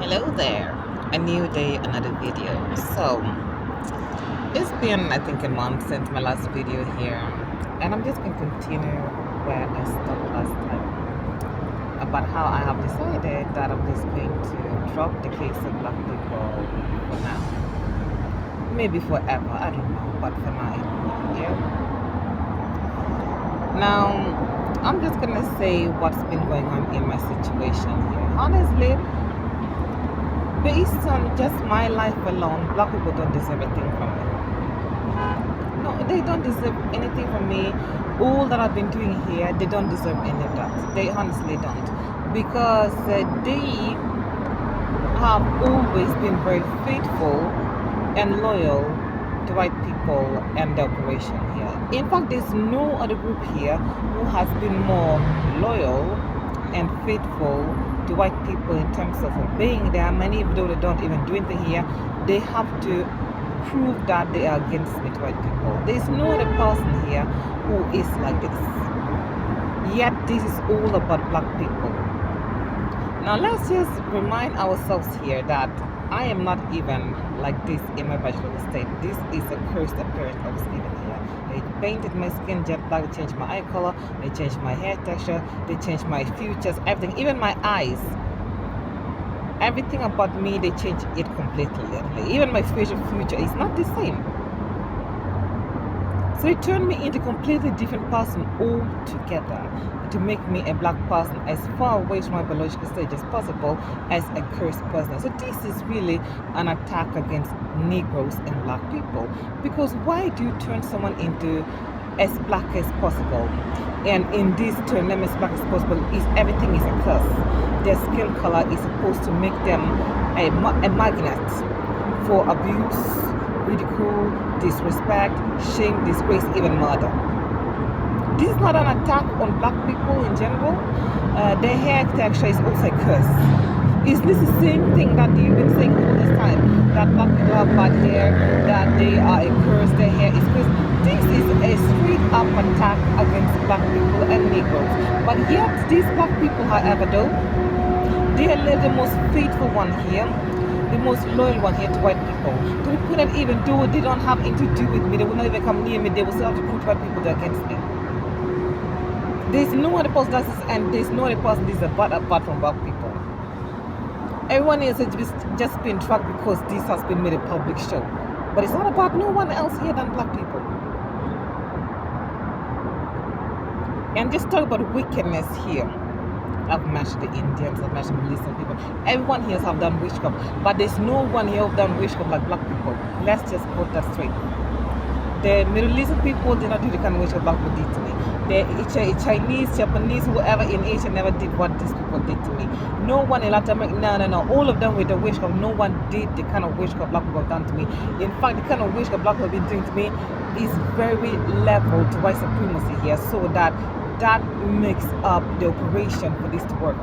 Hello there. A new day, another video. So, it's been, I think, a month since my last video here, and I'm just going to continue where I stopped last time about how I have decided that I'm just going to drop the case of black people for now. Maybe forever, I don't know, but for now, yeah. Now, I'm just going to say what's been going on in my situation here. Honestly, based on just my life alone, black people don't deserve anything from me. No, they don't deserve anything from me. All that I've been doing here, they don't deserve any of that. They honestly don't. Because they have always been very faithful and loyal to white people and the operation here. In fact, there's no other group here who has been more loyal and faithful to white people in terms of obeying them, and even though they don't even do anything here, they have to prove that they are against me to white people. There's no other person here who is like this. Yet this is all about black people. Now let's just remind ourselves here that I am not even like this in my bachelor state. This is a cursed appearance I was given here. They painted my skin jet black, they changed my eye color, they changed my hair texture, they changed my features, everything, even my eyes. Everything about me, they changed it completely. Literally. Even my facial feature is not the same. So they turned me into a completely different person altogether to make me a black person as far away from my biological stage as possible as a cursed person. So this is really an attack against Negroes and black people. Because why do you turn someone into as black as possible? And in this turn them as black as possible, is everything is a curse. Their skin color is supposed to make them a magnet for abuse, ridicule, disrespect, shame, disgrace, even murder. This is not an attack on black people in general. Their hair texture is also a curse. Is this the same thing that you've been saying all this time? That black people have bad hair, that they are a curse, their hair is cursed. This is a straight up attack against black people and Negroes. But yet, these black people, however, though, they are the most faithful one here, the most loyal one here to white people. To the point that even though they don't have anything to do with me, they will not even come near me, they will still have to prove white people they're against me. There's no other person that is, and there's no other person that is apart from black people. Everyone else has just been tracked because this has been made a public show. But it's not about no one else here than black people. And just talk about wickedness here. I've mentioned the Indians, I've mentioned Muslim people. Everyone here have done witchcraft, but there's no one here who done witchcraft like black people. Let's just put that straight. The Middle Eastern people did not do the kind of witchcraft black people did to me. The Chinese, Japanese, whoever in Asia never did what these people did to me. No one in Latin America, no. All of them with the witchcraft, no one did the kind of witchcraft black people have done to me. In fact, the kind of witchcraft black people have been doing to me is very level to white supremacy here, so that makes up the operation for this to work.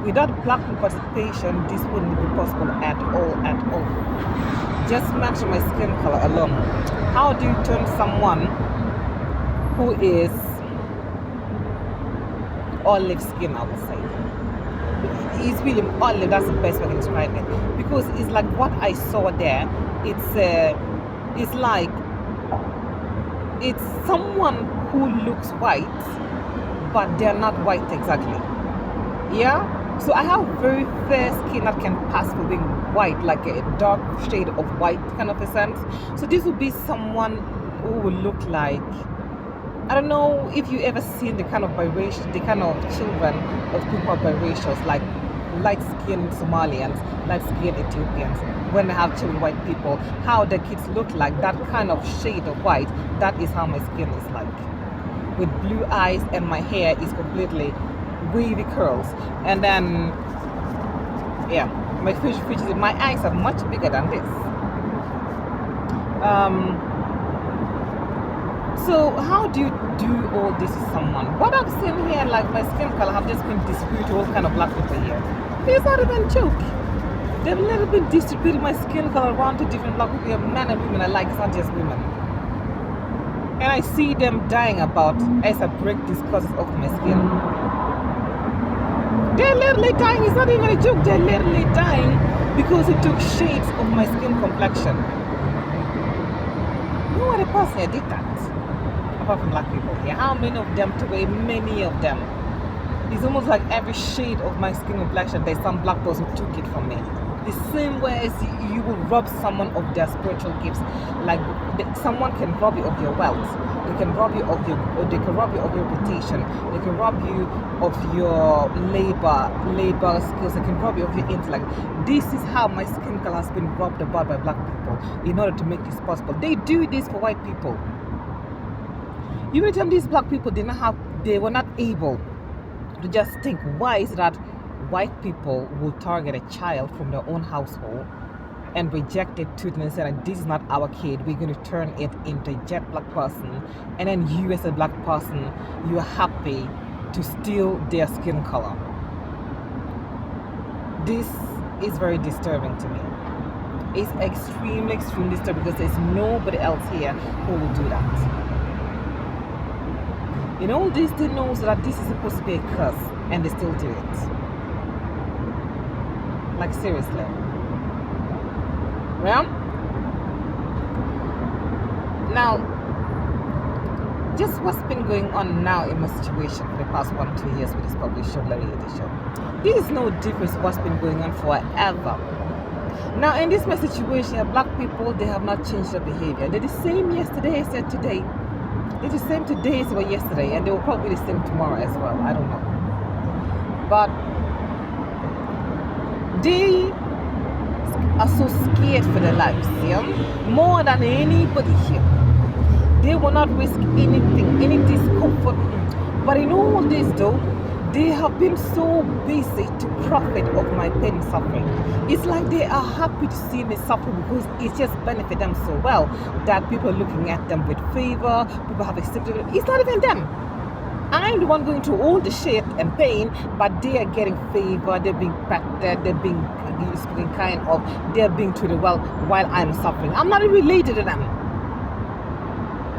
Without black people participation, this wouldn't be possible at all. Just mention my skin color alone. How do you turn someone who is olive skin, I would say? It's really olive, that's the best way I can describe it. Because it's like what I saw there, it's like it's someone who looks white, but they're not white exactly. Yeah? So I have very fair skin that can pass for being white, like a dark shade of white kind of a sense. So this would be someone who would look like, I don't know if you ever seen the kind of biracial, the kind of children of people biracials, like light-skinned Somalians, light-skinned Ethiopians, when they have children, white people, how the kids look like, that kind of shade of white, that is how my skin is like. With blue eyes, and my hair is completely wavy curls, and then yeah, my facial features, my eyes are much bigger than this. So how do you do all this to someone? What I've seen here, like my skin color, have just been distributed to all kind of black people here. It's not even a joke. They've literally been distributing my skin color around to different black people, men and women alike. It's not just women. And I see them dying about as I break these causes of my skin. They're literally dying. It's not even a joke. They're literally dying because it took shades of my skin complexion. No other person here did that, apart from black people here. How many of them today? Many of them. It's almost like every shade of my skin complexion, there's some black person who took it from me. The same way as you will rob someone of their spiritual gifts. Like someone can rob you of your wealth. They can rob you of your, or they can rob you of your reputation. They can rob you of your labor skills. They can rob you of your intellect. This is how my skin color has been robbed about by black people in order to make this possible. They do this for white people. You will tell me these black people they were not able to just think, why is it that white people will target a child from their own household and reject it to them and say that this is not our kid, we're going to turn it into a jet black person, and then you as a black person, you're happy to steal their skin color. This is very disturbing to me. It's extremely disturbing because there's nobody else here who will do that. In all this, they know that this is supposed to be a curse, and they still do it. Like, seriously. Well, now, just what's been going on now in my situation for the past 1-2 years with this public show, Larry Edition. This is no difference to what's been going on forever. Now, in this my situation, black people, they have not changed their behavior. They're the same yesterday as said today. They're the same today as they were yesterday, and they will probably be the same tomorrow as well. I don't know. But they are so scared for their lives, yeah? More than anybody here. They will not risk anything, any discomfort. But in all this though, they have been so busy to profit of my pain and suffering. It's like they are happy to see me suffer because it just benefits them so well that people are looking at them with favor, people have accepted it. It's not even them. I'm the one going through all the shit and pain, but they are getting favor, they're being protected, they're being speaking kind of, they're being treated well while I'm suffering. I'm not related to them.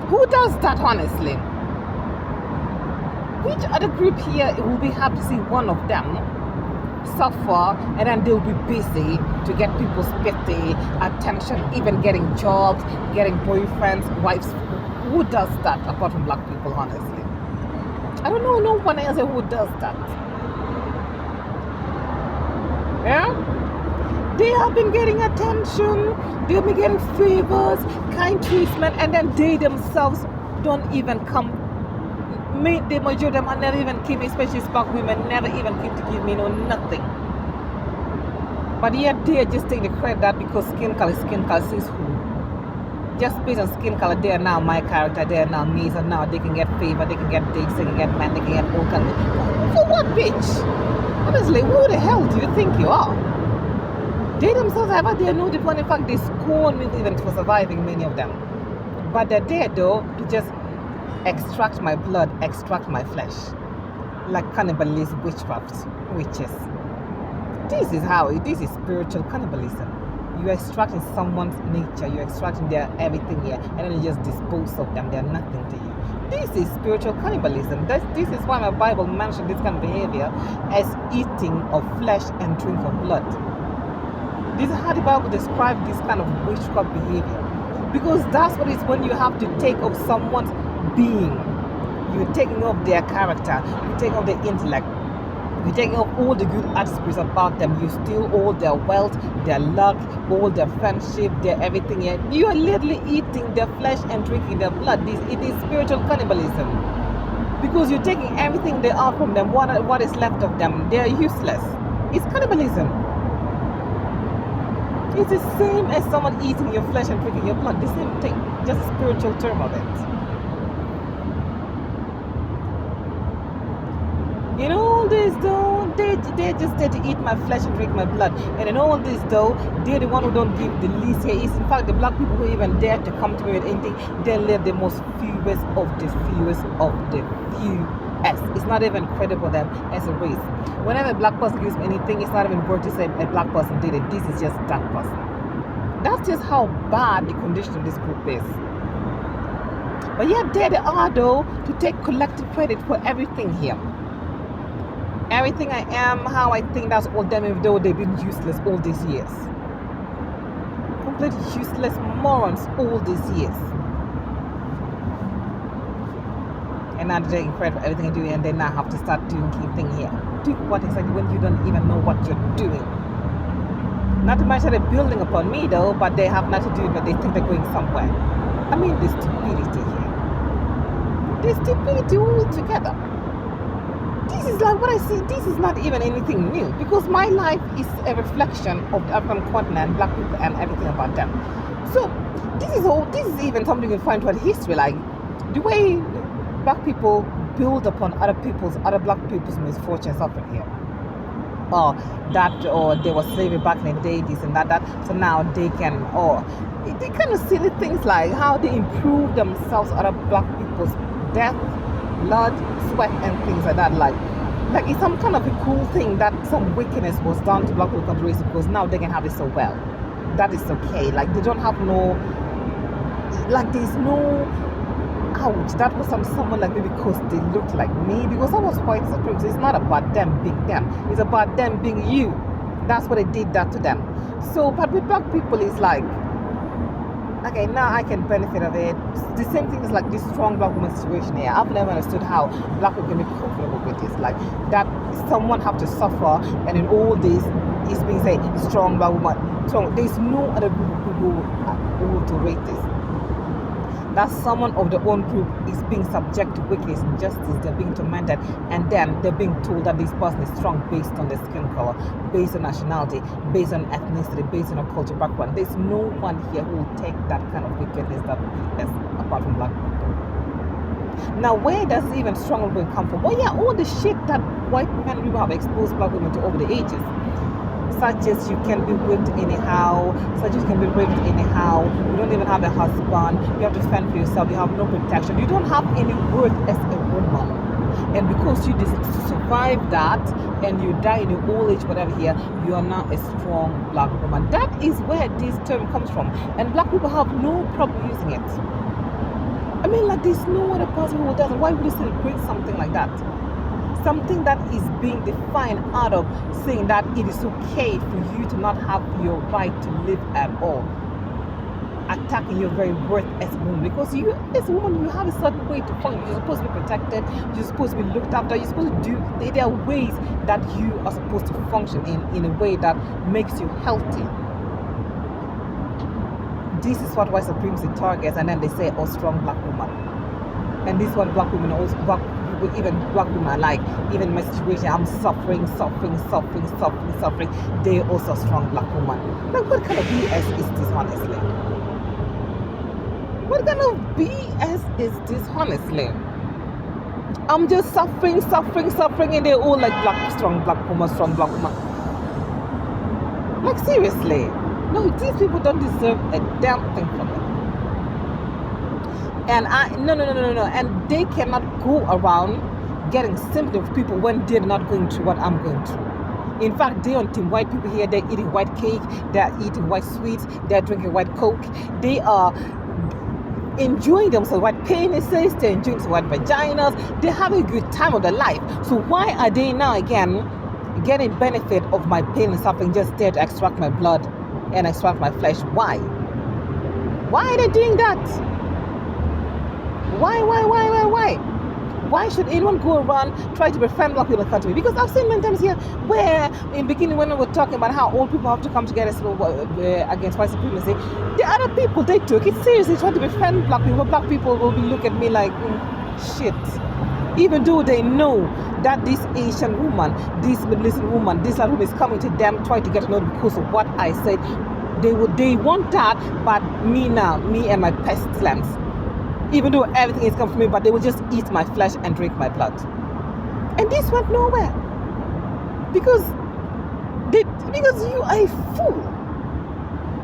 Who does that, honestly? Which other group here will be happy to see one of them suffer and then they'll be busy to get people's pity, attention, even getting jobs, getting boyfriends, wives? Who does that apart from black people, honestly? I don't know no one else who does that. Yeah? They have been getting attention, they've been getting favors, kind treatment, and then they themselves don't even come. The majority of them never even came, especially black women, never even came to give me nothing. But yet they just take the credit that because skin color says who. Just based on skin color, they are now my character, they are now me, so now they can get favor, they can get dates, they can get men, they can get all kinds of. For what, bitch? Honestly, who the hell do you think you are? They themselves have they know the point. In fact, they scorn me even for surviving, many of them. But they're there though to just extract my blood, extract my flesh. Like cannibalism, witchcraft, witches. This is spiritual cannibalism. You're extracting someone's nature, you're extracting their everything here, and then you just dispose of them, they're nothing to you. This is spiritual cannibalism. This is why my Bible mentioned this kind of behavior as eating of flesh and drink of blood. This is how the Bible describes this kind of witchcraft behavior. Because that's what it is when you have to take of someone's being. You're taking off their character, you're taking off their intellect, you're taking off all the good attributes about them. You steal all their wealth, their luck, all their friendship, their everything. You are literally eating their flesh and drinking their blood. It is spiritual cannibalism. Because you're taking everything they are from them, what is left of them, they are useless. It's cannibalism. It's the same as someone eating your flesh and drinking your blood. The same thing, just a spiritual term of it. In all this though, they just there to eat my flesh and drink my blood. And in all this though, they're the one who don't give the least here. It's in fact the black people who even dare to come to me with anything, they live the most fewest of the fewest of the fewest. It's not even credible them as a race. Whenever a black person gives me anything, it's not even worth to say a black person did it. This is just that person. That's just how bad the condition of this group is. But yet there they are though to take collective credit for everything here. Everything I am, how I think, that's all them, even though they've been useless all these years. Complete useless morons all these years. And now they're incredible for everything I do, and they now have to start doing key thing here. Do what exactly when you don't even know what you're doing? Not to mention they're building upon me though, but they have nothing to do, but they think they're going somewhere. I mean, the stupidity here. The stupidity all together. This is like what I see. This is not even anything new, because my life is a reflection of the African continent, black people, and everything about them. So this is even something you can find throughout history, like the way black people build upon other black people's misfortune and suffering here. Or there was slavery back in the day, this and that. So now they can, they kind of silly things like how they improve themselves, other black people's death, blood, sweat, and things like that. Like it's some kind of a cool thing that some wickedness was done to black people countries, because now they can have it so well. That is okay. Like they don't have no, like there's no, ouch, that was someone like me because they look like me, because I was quite surprised. It's not about them being them, it's about them being you. That's what they did that to them. So but with black people, it's like, okay, now I can benefit of it. The same thing is like this strong black woman situation here. I've never understood how black people can be comfortable with this. Like that someone have to suffer, and in all this is being said strong black woman. So there's no other group of people who will tolerate this. That someone of their own group is being subject to wickedness, injustice, they're being tormented, and then they're being told that this person is strong based on their skin color, based on nationality, based on ethnicity, based on a cultural background. There's no one here who will take that kind of wickedness apart from black people. Now, where does even strong women come from? Well, yeah, all the shit that white men people have exposed black women to over the ages. Such as you can be whipped anyhow, such as you can be raped anyhow, you don't even have a husband, you have to fend for yourself, you have no protection, you don't have any worth as a woman. And because you survive that and you die in your old age, whatever here, you are now a strong black woman. That is where this term comes from. And black people have no problem using it. I mean, like there's no other person who doesn't. Why would you celebrate something like that? Something that is being defined out of saying that it is okay for you to not have your right to live at all. Attacking your very worth as a woman, because you as a woman, you have a certain way to function. You're supposed to be protected, you're supposed to be looked after, you're supposed to do, there are ways that you are supposed to function in a way that makes you healthy. This is what white supremacy targets, and then they say, oh, strong black woman. And this is what black women also, even black women are like, even in my situation, I'm suffering. They also strong black woman. Like, what kind of BS is this, honestly? What kind of BS is this, honestly? I'm just suffering, and they're all like strong black woman. Like, seriously. No, these people don't deserve a damn thing from it. And no. And they cannot go around getting sympathy of people when they're not going through what I'm going through. In fact, they're on team white people here. They're eating white cake. They're eating white sweets. They're drinking white Coke. They are enjoying themselves, white penises. They're enjoying some white vaginas. They're having a good time of their life. So why are they now again getting benefit of my pain and suffering just there to extract my blood and extract my flesh? Why? Why are they doing that? Why? Why should anyone go around try to befriend black people in the country? Because I've seen many times here where in the beginning when we were talking about how old people have to come together against white supremacy, the other people, they took it seriously, trying to befriend black people. Black people will be looking at me like, shit. Even though they know that this Asian woman, this Middle Eastern woman, this other woman is coming to them, trying to get to know them because of what I said. They want that, but me and my pestilence. Even though everything is coming from me, but they will just eat my flesh and drink my blood. And this went nowhere. Because you are a fool.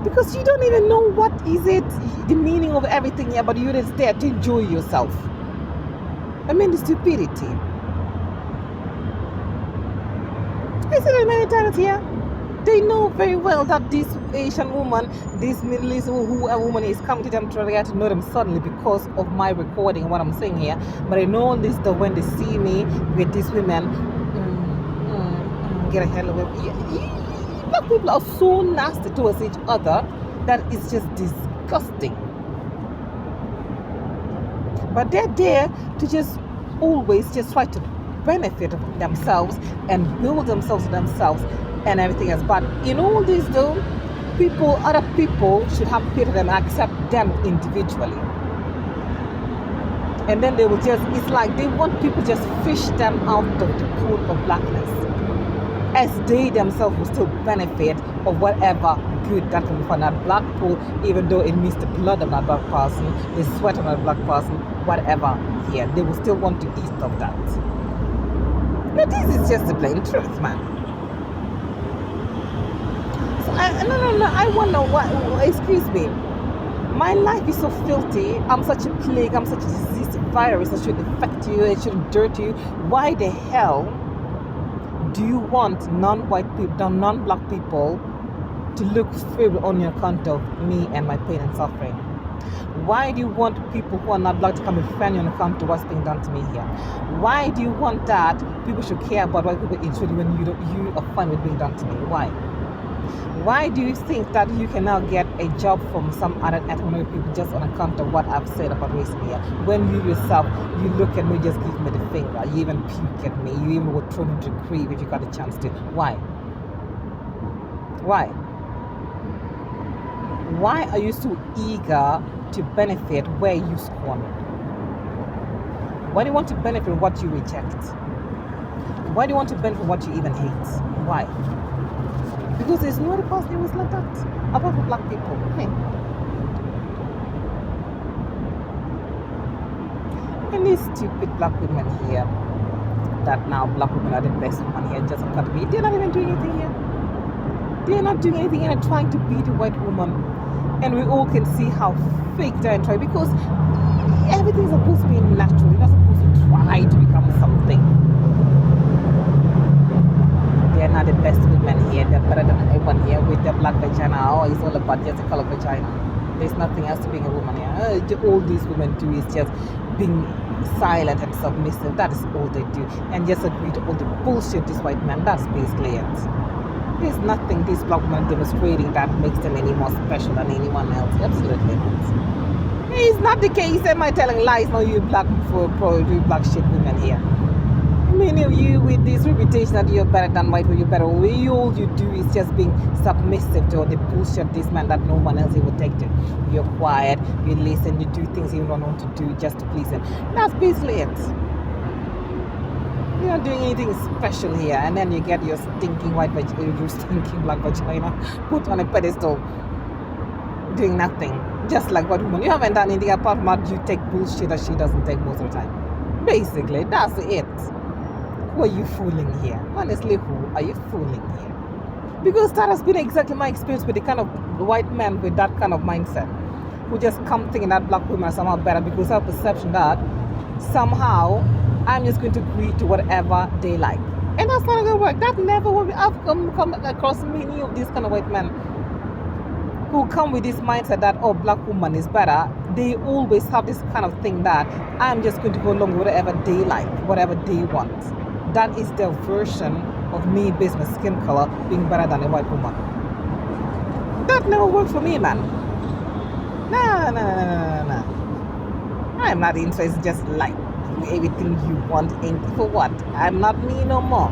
Because you don't even know what is it, the meaning of everything here, but you're just there to enjoy yourself. I mean, the stupidity. I said it many times here. They know very well that this Asian woman, this Middle East whoever woman is coming to them to get to know them suddenly because of my recording, what I'm saying here. But I know this that when they see me with these women, get a hell of it. Black people are so nasty towards each other that it's just disgusting. But they're there to just always just try to benefit themselves and build themselves to themselves and everything else. But in all this though, other people should have pity them and accept them individually. And then they will just, it's like they want people just fish them out of the pool of blackness, as they themselves will still benefit of whatever good that can be from that black pool, even though it means the blood of that black person, the sweat of that black person, whatever here. They will still want to eat of that. Now this is just the plain truth, man. So I wonder what, excuse me, my life is so filthy, I'm such a plague, I'm such a disease, virus that should affect you, it should dirt you. Why the hell do you want non-white people, non-black people to look favorable on your account of me and my pain and suffering? Why do you want people who are not black to come and defend you on account of what's being done to me here? Why do you want that people should care about white people initially when you are fine with being done to me? Why? Why do you think that you can now get a job from some other ethnic people just on account of what I've said about race here? When you yourself, you look at me, just give me the finger, you even puke at me, you even would throw me to the grave if you got a chance to. Why? Why? Why are you so eager to benefit where you scorn? Why do you want to benefit from what you reject? Why do you want to benefit from what you even hate? Why? Because there's no other person who is like that, apart from black people. Hey. And these stupid black women here, that now black women are the best women here, just because they're not even doing anything here. They're not doing anything and they're trying to be the white woman. And we all can see how fake they're trying, because everything's supposed to be natural. You're not supposed to try to become something. They're not the best women here. They're better than everyone here with their black vagina. Oh, it's all about just the color vagina. There's nothing else to being a woman here. All these women do is just being silent and submissive. That is all they do. And just agree to all the bullshit these white men. That's basically it. There's nothing these black women demonstrating that makes them any more special than anyone else. Absolutely not. It's not the case. Am I telling lies? No, you black shit women here. Many of you with this reputation that you're better than white people, you're better. All you do is just being submissive to all the bullshit this man that no one else will take to. You're quiet, you listen, you do things you don't want to do just to please him. That's basically it. You're not doing anything special here, and then you get your stinking white vagina, your stinking black vagina put on a pedestal, doing nothing, just like white woman. You haven't done anything apart from that you take bullshit that she doesn't take most of the time. Basically, that's it. Who are you fooling here? Honestly, who are you fooling here? Because that has been exactly my experience with the kind of white men with that kind of mindset, who just come thinking that black women are somehow better because of perception that somehow I'm just going to agree to whatever they like. And that's not going to work. That never works. I've come across many of these kind of white men who come with this mindset that, oh, black woman is better. They always have this kind of thing that I'm just going to go along with whatever they like, whatever they want. That is their version of me based on skin color being better than a white woman. That never worked for me, man. No. I'm not interested just like everything you want and for what? I'm not me no more.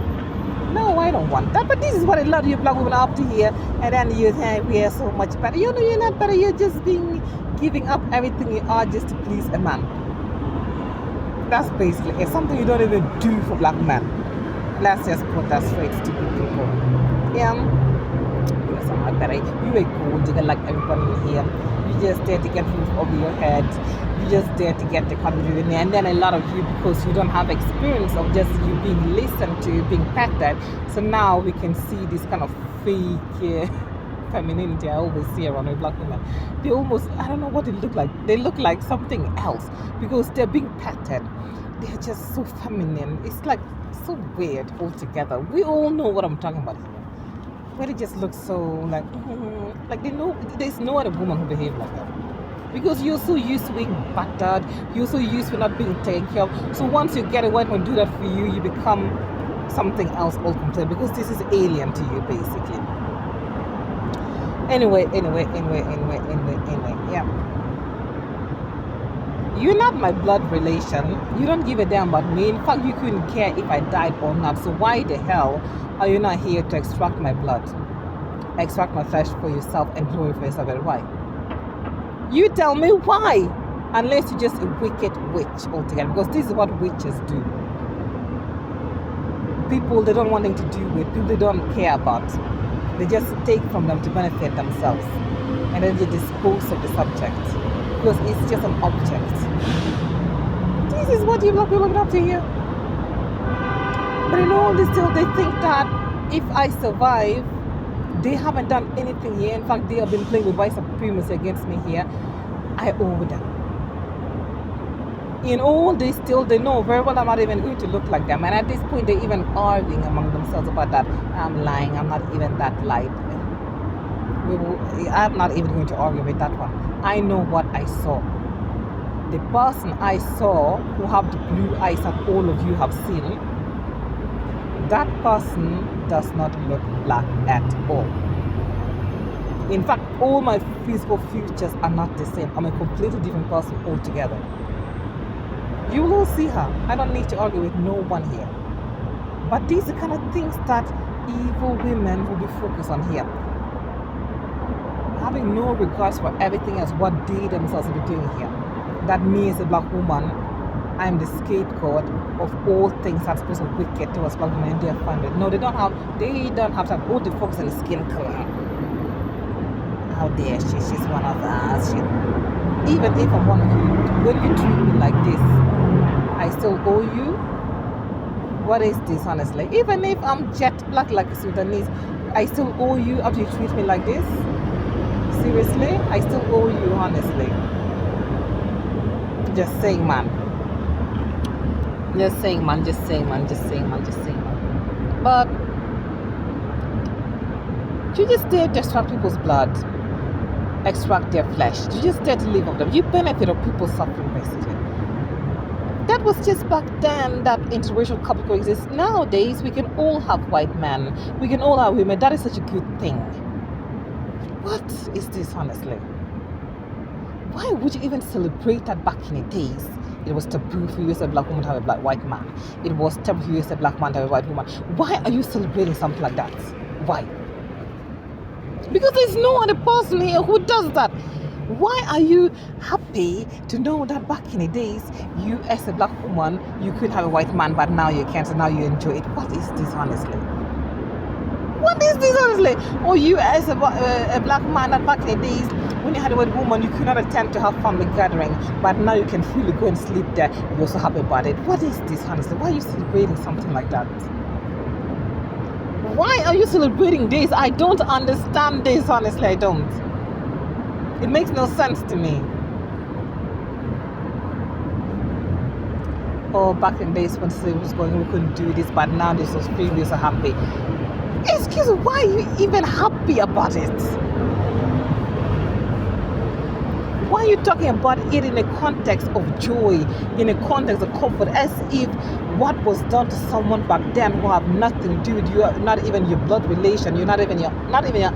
No, I don't want that. But this is what a lot of you black women are up to here, and then you say we are so much better. You know you're not better, you're just giving up everything you are just to please a man. That's basically it's something you don't even do for black men. Let's just put that straight, stupid people. Yeah. You're somehow better. You a gold digger like everybody in here. You just there to get roof over your head. You just there to get the country in there. And then a lot of you, because you don't have experience of just you being listened to, being petted. So now we can see this kind of fake femininity I always see around with black women. They almost, I don't know what they look like. They look like something else because they're being petted. They're just so feminine. It's like so weird altogether. We all know what I'm talking about here. Where they just look so like they know there's no other woman who behave like that. Because you're so used to being battered, you're so used to not being taken care of. So once you get a white man do that for you, you become something else all completely, because this is alien to you basically. Anyway, yeah. You're not my blood relation. You don't give a damn about me. In fact, you couldn't care if I died or not. So why the hell are you not here to extract my blood? Extract my flesh for yourself and glory for yourself. And why? You tell me why. Unless you're just a wicked witch altogether. Because this is what witches do. People they don't want anything to do with. People they don't care about. They just take from them to benefit themselves. And then they dispose of the subject. Because it's just an object. This is what you look up to here. But in all this still, they think that if I survive, they haven't done anything here. In fact, they have been playing with white supremacy against me here. I owe them. In all this still, they know very well I'm not even going to look like them. And at this point, they're even arguing among themselves about that. I'm lying. I'm not even that light. I'm not even going to argue with that one. I know what I saw. The person I saw who have the blue eyes that all of you have seen, that person does not look black at all. In fact, all my physical features are not the same. I'm a completely different person altogether. You will all see her. I don't need to argue with no one here. But these are the kind of things that evil women will be focused on here. Having no regards for everything as what they themselves will be doing here. That me as a black woman, I'm the scapegoat of all things that's supposed to be wicked towards black women, and they're funded. No, they don't have to have all the focus on the skin color. How dare she? She's one of us. Even if I'm one of you, when you treat me like this, I still owe you. What is this, honestly? Even if I'm jet black like a Sudanese, I still owe you after you treat me like this. Seriously, I still owe you, honestly. Just saying, man. Just saying, man. But you just dare to extract people's blood, extract their flesh. You just dare to live off them. You benefit of people's suffering, basically. That was just back then that interracial couple coexist. Nowadays, we can all have white men. We can all have women. That is such a good thing. What is this, honestly? Why would you even celebrate that back in the days? It was taboo for you as a black woman to have a black white man. It was taboo for you as a black man to have a white woman. Why are you celebrating something like that? Why? Because there's no other person here who does that. Why are you happy to know that back in the days, you as a black woman, you could have a white man, but now you can't, so now you enjoy it? What is this, honestly? What is this, honestly? Or you as a black man, that back in the days, when you had a white woman, you could not attend to her family gathering, but now you can freely go and sleep there. You're so happy about it. What is this, honestly? Why are you celebrating something like that? Why are you celebrating this? I don't understand this, honestly, I don't. It makes no sense to me. Oh, back in days when slavery was going, we couldn't do this, but now this was free, we're so happy. Excuse me, why are you even happy about it? Why are you talking about it in a context of joy, in a context of comfort, as if what was done to someone back then who have nothing to do with you, not even your blood relation, you're not even your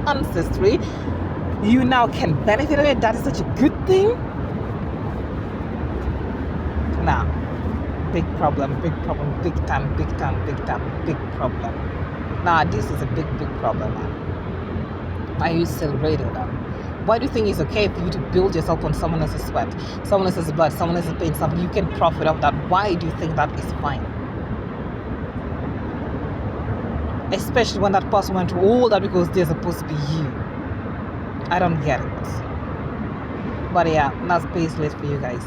ancestry, you now can benefit of it? That is such a good thing? Nah, big problem, big time problem. Nah, this is a big problem, man. Why are you celebrating that? Why do you think it's okay for you to build yourself on someone else's sweat, someone else's blood, someone else's pain, something you can profit off that? Why do you think that is fine? Especially when that person went through all that because they're supposed to be you. I don't get it. But yeah, that's basically it for you guys.